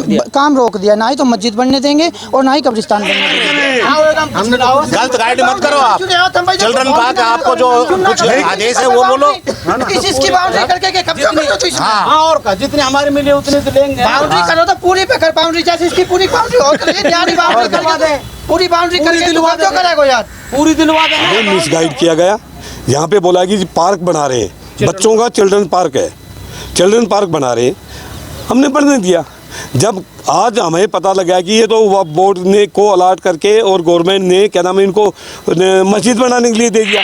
दिया, काम रोक दिया। ना ही तो मस्जिद बनने देंगे और ना ही कब्रिस्तान बनने देंगे। गलत गाइड मत करो आप। चिल्ड्रन पार्क आपको जो कुछ आदेश है वो बोलो। इसकी बाउंड्री करके कब्जा कर दो। हाँ, और का जितने हमारे मिले उतने तो लेंगे। बाउंड्री करो तो पूरी पे कर, बाउंड्री जैसे इसकी पूरी बाउंड्री हो तो बाउंड्री करवा दे, पूरी बाउंड्री करके दिलवा दो, करेगा यार, पूरी दिलवा दे। मिस गाइड किया गया। यहाँ पे बोला कि पार्क बना रहे हैं, बच्चों का चिल्ड्रन पार्क है, चिल्ड्रन पार्क बना रहे हैं, हमने बनने दिया। जब आज हमें पता लगा कि ये तो बोर्ड ने को अलॉट करके और गवर्नमेंट ने क्या नाम है इनको मस्जिद बनाने के लिए दे दिया।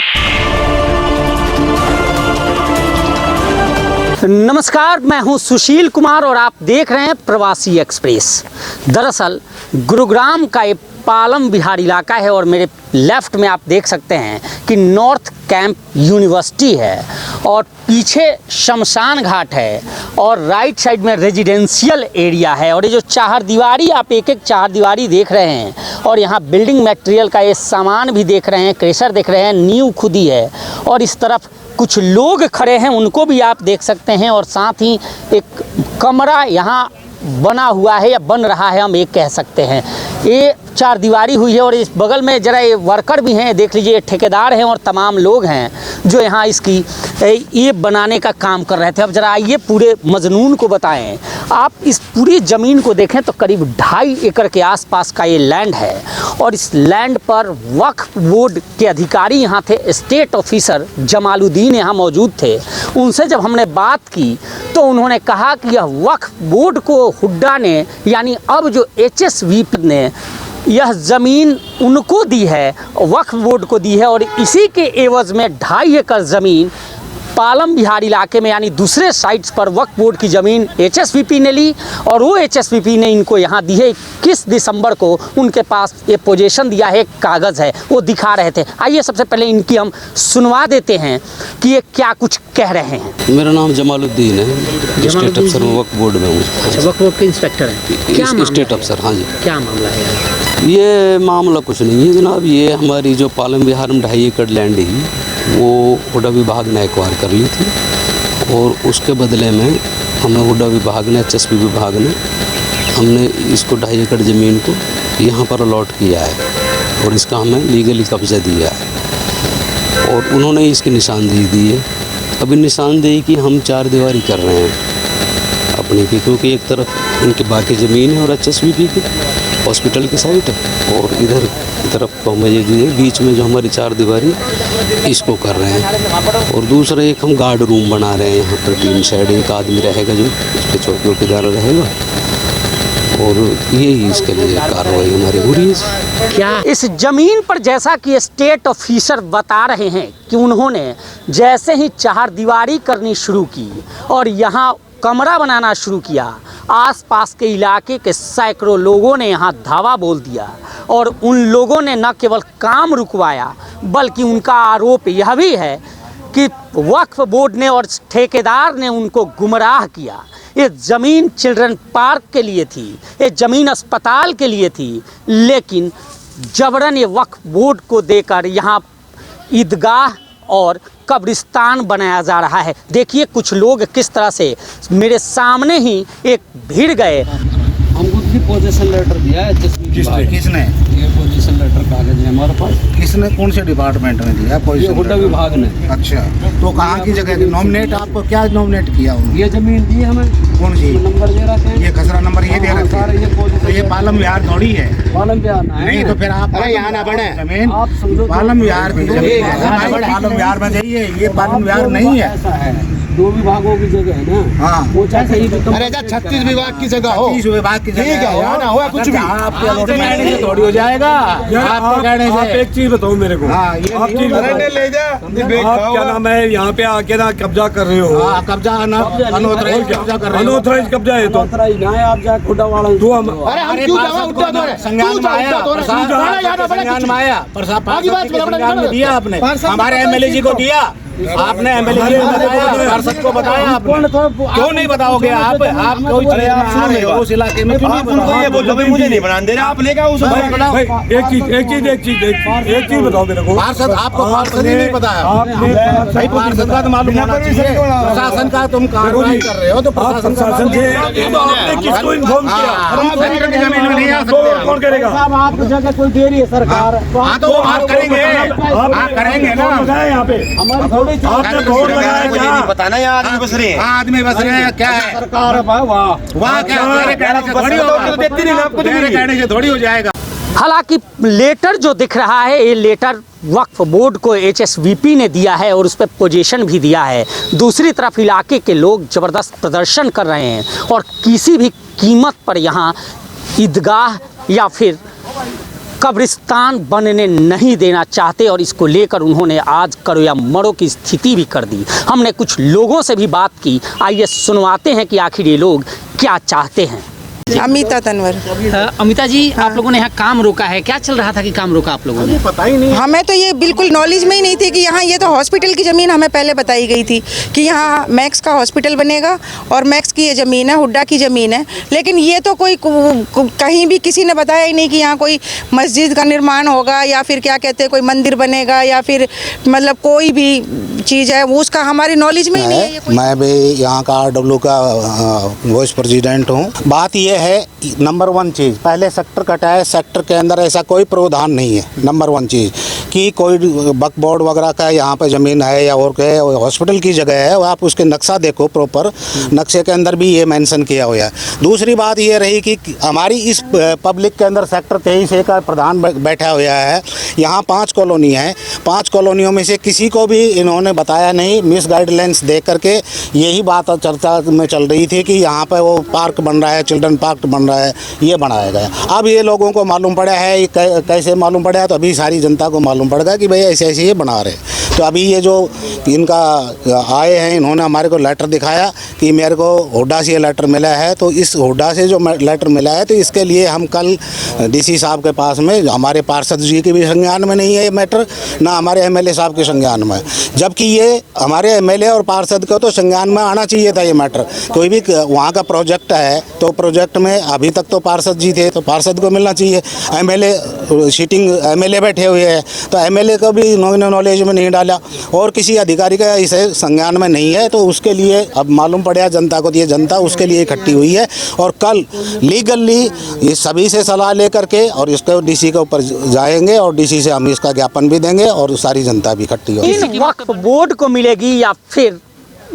नमस्कार, मैं हूं सुशील कुमार और आप देख रहे हैं प्रवासी एक्सप्रेस। दरअसल गुरुग्राम का एक पालम विहार इलाका है और मेरे लेफ्ट में आप देख सकते हैं कि नॉर्थ कैंप यूनिवर्सिटी है और पीछे शमशान घाट है और राइट साइड में रेजिडेंशियल एरिया है। और ये जो चारदीवारी, आप एक एक चारदीवारी देख रहे हैं और यहाँ बिल्डिंग मटेरियल का ये सामान भी देख रहे हैं, क्रेशर देख रहे हैं, नींव खुदी है और इस तरफ कुछ लोग खड़े हैं, उनको भी आप देख सकते हैं। और साथ ही एक कमरा यहाँ बना हुआ है या बन रहा है, हम एक कह सकते हैं। ये चारदीवारी हुई है और इस बगल में जरा ये वर्कर भी हैं, देख लीजिए, ठेकेदार हैं और तमाम लोग हैं जो यहाँ इसकी ये बनाने का काम कर रहे थे। अब जरा आइए पूरे मजनून को बताएं। आप इस पूरी ज़मीन को देखें तो करीब 2.5 एकड़ के आसपास का ये लैंड है और इस लैंड पर वक्फ बोर्ड के अधिकारी यहाँ थे, स्टेट ऑफिसर जमालुद्दीन यहाँ मौजूद थे। उनसे जब हमने बात की तो उन्होंने कहा कि यह वक्फ बोर्ड को हुड्डा ने, यानी अब जो HSVP ने यह ज़मीन उनको दी है, वक्फ बोर्ड को दी है और इसी के एवज़ में 2.5 एकड़ ज़मीन पालम विहार इलाके में, यानी दूसरे साइट्स पर वक्फ बोर्ड की ज़मीन HSVP ने ली और वो HSVP ने इनको यहाँ दी है। 21 दिसंबर को उनके पास ये पोजीशन दिया है, कागज़ है, वो दिखा रहे थे। आइए सबसे पहले इनकी हम सुनवा देते हैं कि ये क्या कुछ कह रहे हैं। मेरा नाम जमालुद्दीन है, स्टेट अफसर वक्फ बोर्ड में हूँ। अच्छा, वक्फ बोर्ड के इंस्पेक्टर हैं? क्या स्टेट अफसर, हाँ जी। क्या मामला है? ये मामला कुछ नहीं है जनाब, ये हमारी जो पालम विहार में 2.5 एकड़ लैंड ही वो हुड्डा विभाग ने एक्वायर कर ली थी और उसके बदले में हमें हुड्डा विभाग ने, HSVP विभाग ने, हमने इसको 2.5 एकड़ ज़मीन को यहाँ पर अलॉट किया है और इसका हमें लीगली कब्जा दिया है और उन्होंने इसकी निशानदेही दी है। अभी निशानदेही की हम 4 दीवारी कर रहे हैं अपने की, क्योंकि एक तरफ इनकी बाकी ज़मीन है और HSVP की हॉस्पिटल की साइट है और इधर की तरफ तो हमें ये बीच में जो हमारी 4 दीवारी इसको कर रहे हैं। और दूसरा एक हम गार्ड रूम बना रहे हैं, यहाँ पर 3 साइड एक आदमी रहेगा जो उसके चौकीदार रहेगा और यही इसके लिए कार्रवाई हमारी हो रही है। क्या इस ज़मीन पर, जैसा कि स्टेट ऑफिसर बता रहे हैं कि उन्होंने जैसे ही चारदीवारी करनी शुरू की और यहाँ कमरा बनाना शुरू किया, आसपास के इलाके के सैकड़ों लोगों ने यहाँ धावा बोल दिया और उन लोगों ने न केवल काम रुकवाया बल्कि उनका आरोप यह भी है कि वक्फ बोर्ड ने और ठेकेदार ने उनको गुमराह किया। ये ज़मीन चिल्ड्रन पार्क के लिए थी, ये ज़मीन अस्पताल के लिए थी, लेकिन जबरन ये वक्फ बोर्ड को देकर यहाँ ईदगाह और कब्रिस्तान बनाया जा रहा है। देखिए कुछ लोग किस तरह से मेरे सामने ही एक भीड़ गए। हमको पोजीशन लेटर दिया है किसने? ये पोजीशन लेटर कागज है हमारे पास। किसने, कौन से डिपार्टमेंट ने दिया पोजीशन? हुड्डा विभाग ने। अच्छा, तो कहाँ की जगह नॉमिनेट, आपको क्या नॉमिनेट किया उन्होंने? ये ज़मीन दी हमें। कौन सी? नंबर दे रहे थे, ये खसरा नंबर ये दे रहे थे। तो ये पालम विहार थोड़ी है। पालम विहार नहीं तो फिर आप यहाँ ना बढ़े जमीन, आप समझो पालम विहार की जमीन है, पालम विहार में जाइए, ये पालम विहार नहीं है। ऐसा है, 2 विभागों की जगह है ना। हाँ, वो चाहे सही भी 36 विभाग की जगह हो, 30 विभाग की जगह हो, यहाँ ना हो कुछ भी। आपके कहने से थोड़ी हो जाएगा, आपके कहने से। आप एक चीज बताओ मेरे को। हाँ, ये आप ले जा, आप क्या नाम है, यहाँ पे आके ना कब्जा कर रहे हो? कब्जा अनऑथराइज्ड कब्जा कर रहे हो। अनऑथराइज्ड कब्जा है तो आप जाए खुड्डा वाला तो हम अरे हम क्यों जावा उठा दो रे संज्ञान में आया, संज्ञान में आया, संज्ञान में दिया आपने, हमारे MLA जी को दिया, आपने एमएलए को बताया, पार्षद को बताया आपने? क्यों नहीं बताओगे आप कोई चीज आ रहे हो उस इलाके में, क्यों नहीं बताओ? ये बोलो भाई मुझे नहीं बनाने दे रहे, आप लेके आओ उसे बताओ। एक चीज बताओ मेरे को। पार्षद आपको पार्षद ही नहीं बताया, भाई पार्षद का तो मालूम होना चाहिए। प्रशासन का तुम कार्रवाई कर रहे हो तो प्रशासन आपने किसको इन्फॉर्म किया? सेक्टर की जमीन में नहीं आ सकते। कौन करेगा? आप जगह कोई दे रही है सरकार, हाँ तो वो आप करेंगे, आप करेंगे ना। यहाँ पे हमारी थोड़ी आपने बोर्ड लगाया मुझे क्या? नहीं पता ना, यहाँ आदमी बस रहे हैं। आदमी बस रहे हैं, क्या है सरकार वाह वहाँ क्या मेरे कहने से थोड़ी होगा, देती नहीं, आपको तो मेरे कहने से थोड़ी हो जाएगा। हालांकि लेटर जो दिख रहा है, ये लेटर वक्फ बोर्ड को HSVP ने दिया है और उस पर पोजीशन भी दिया है। दूसरी तरफ इलाके के लोग ज़बरदस्त प्रदर्शन कर रहे हैं और किसी भी कीमत पर यहाँ ईदगाह या फिर कब्रिस्तान बनने नहीं देना चाहते और इसको लेकर उन्होंने आज करो या मरो की स्थिति भी कर दी। हमने कुछ लोगों से भी बात की, आइए सुनवाते हैं कि आखिर ये लोग क्या चाहते हैं। अमिता तनवर। अमिता जी, आप लोगों ने यहाँ काम रोका है, क्या चल रहा था कि काम रोका आप लोगों ने? पता ही नहीं। हमें तो ये बिल्कुल नॉलेज में ही नहीं थी कि यहाँ ये तो हॉस्पिटल की ज़मीन हमें पहले बताई गई थी कि यहाँ मैक्स का हॉस्पिटल बनेगा और मैक्स की ये ज़मीन है, हुड्डा की ज़मीन है। लेकिन ये तो कोई कहीं भी किसी ने बताया ही नहीं कि यहाँ कोई मस्जिद का निर्माण होगा या फिर क्या कहते हैं कोई मंदिर बनेगा या फिर मतलब कोई भी चीज़ है वो उसका हमारी नॉलेज में ही नहीं है। ये कोई मैं भी यहाँ का RW का वाइस प्रेसिडेंट हूँ। बात ये है, नंबर 1 चीज़, पहले सेक्टर कटा है, सेक्टर के अंदर ऐसा कोई प्रावधान नहीं है। नंबर 1 चीज़ कि कोई वक्फ बोर्ड वगैरह का यहाँ पे ज़मीन है या और क्या है, हॉस्पिटल की जगह है, आप उसके नक्शा देखो, प्रॉपर नक्शे के अंदर भी ये मेंशन किया हुआ है। दूसरी बात ये रही कि हमारी इस पब्लिक के अंदर सेक्टर 23A का प्रधान बैठा हुआ है। यहाँ 5 कॉलोनी है, 5 कॉलोनियों में से किसी को भी इन्होंने बताया नहीं। मिस गाइडलाइंस दे करके यही बात चर्चा में चल रही थी कि यहाँ पर वो पार्क बन रहा है, चिल्ड्रन पार्क बन रहा है, ये बनाया गया। अब ये लोगों को मालूम पड़ा है, कैसे मालूम पड़ा है, तो अभी सारी जनता को मालूम पड़ेगा कि भाई ऐसे ऐसे ये बना रहे। तो अभी ये जो इनका आए हैं, इन्होंने हमारे को लेटर दिखाया कि मेरे को हुड्डा से ये लेटर मिला है। तो इस हुड्डा से जो लेटर मिला है तो इसके लिए हम कल DC साहब के पास में, हमारे पार्षद जी के भी संज्ञान में नहीं है ये मैटर, ना हमारे MLA साहब के संज्ञान में, जबकि ये हमारे MLA और पार्षद को तो संज्ञान में आना चाहिए था ये मैटर। कोई भी वहाँ का प्रोजेक्ट है तो प्रोजेक्ट में अभी तक तो पार्षद जी थे तो पार्षद को मिलना चाहिए। MLA सीटिंग MLA बैठे हुए हैं तो MLA को भी इन्होंने नॉलेज में नहीं डाला और किसी अधिकारी का इसे संज्ञान में नहीं है। तो उसके लिए अब मालूम पड़ा जनता को, ये जनता उसके लिए इकट्ठी हुई है और कल लीगली ये सभी से सलाह लेकर के और इसको DC के ऊपर जाएंगे और DC से हम इसका ज्ञापन भी देंगे और सारी जनता भी इकट्ठी होगी। इन वक्फ बोर्ड को मिलेगी या फिर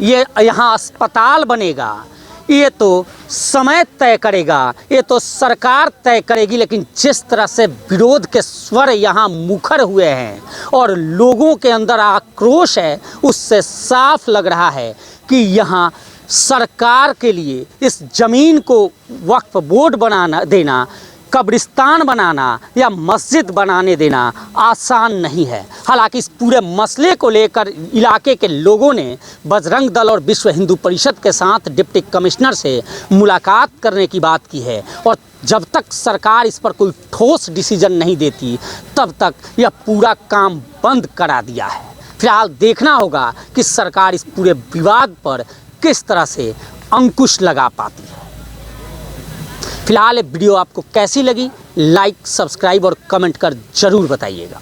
ये यहाँ अस्पताल बनेगा, ये तो समय तय करेगा, ये तो सरकार तय करेगी। लेकिन जिस तरह से विरोध के स्वर यहाँ मुखर हुए हैं और लोगों के अंदर आक्रोश है, उससे साफ लग रहा है कि यहाँ सरकार के लिए इस ज़मीन को वक्फ बोर्ड बनाना देना, कब्रिस्तान बनाना या मस्जिद बनाने देना आसान नहीं है। हालांकि इस पूरे मसले को लेकर इलाके के लोगों ने बजरंग दल और विश्व हिंदू परिषद के साथ डिप्टी कमिश्नर से मुलाकात करने की बात की है और जब तक सरकार इस पर कोई ठोस डिसीजन नहीं देती तब तक यह पूरा काम बंद करा दिया है। फिलहाल देखना होगा कि सरकार इस पूरे विवाद पर किस तरह से अंकुश लगा पाती है। फिलहाल ये वीडियो आपको कैसी लगी, लाइक, सब्सक्राइब और कमेंट कर ज़रूर बताइएगा।